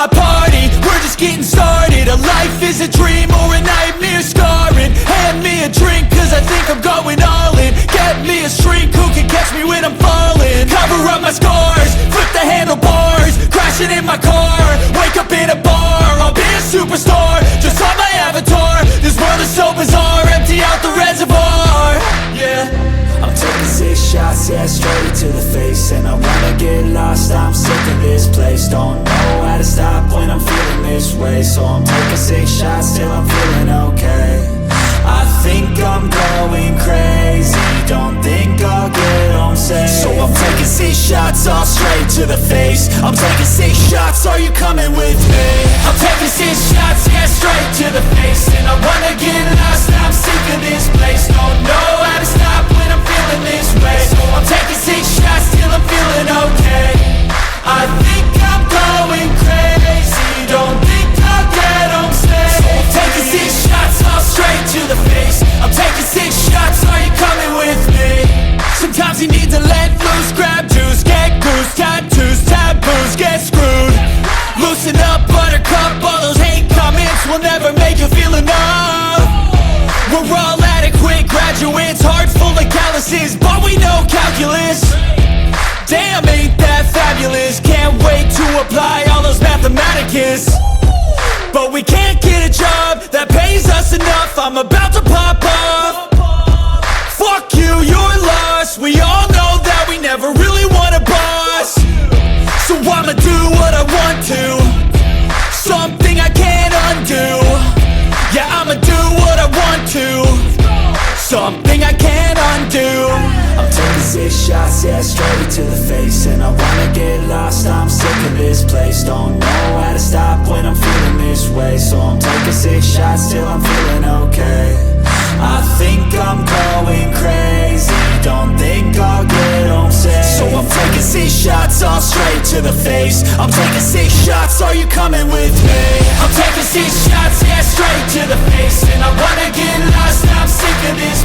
my party, we're just getting started. A life is a dream or a nightmare scarring. Hand me a drink cause I think I'm going all in. Get me a shrink who can catch me when I'm falling. Cover up my scars, flip the handlebars, crashing in my car, wake up in a bar. I'll be a superstar, just on my avatar. This world is so bizarre, empty out the reservoir. Yeah, I'm taking 6 shots, yeah, straight to the face. And I wanna get lost, I'm sick of this place. Don't know how to stop when I'm feeling this way. So I'm taking 6 shots till I'm feeling okay. I think I'm going crazy, don't think I'll get home safe. So I'm taking 6 shots, all straight to the face. I'm taking 6 shots, are you coming with me? I'm taking 6 shots, yeah, straight to the face. And I wanna get lost, I'm sick of this place. Don't know how to stop when I'm feeling this way. So I'm taking 6 shots till I'm feeling okay. I think I'm going crazy, don't think I'll get home safe. So I'm taking 6 shots, all straight to the face. I'm taking 6 shots, are you coming with me? Sometimes you need to let loose, grab juice, get goose, tattoos, taboos, get screwed. Loosen up, buttercup, all those hate comments will never make you feel enough. We're all adequate graduates, hearts full of calluses, but we know calculus. Damn, ain't that fabulous? Can't wait to apply all those mathematicus. But we can't get a job that pays us enough. I'm about to pop off. Fuck you, you're lost. We all know that we never really want a boss. So I'ma do what I want to, something I can't undo. Yeah, I'ma do what I want to, something I can't undo. I'm taking 6 shots, yeah, straight to the face. And I wanna get lost, I'm sick of this place. Don't know how to stop when I'm feeling this way. So I'm taking 6 shots till I'm feeling okay. I think I'm going crazy, don't think I'll get home safe. So I'm taking 6 shots, all straight to the face. I'm taking 6 shots, are you coming with me? I'm taking 6 shots, yeah, straight to the face. And I wanna get lost, I'm sick of this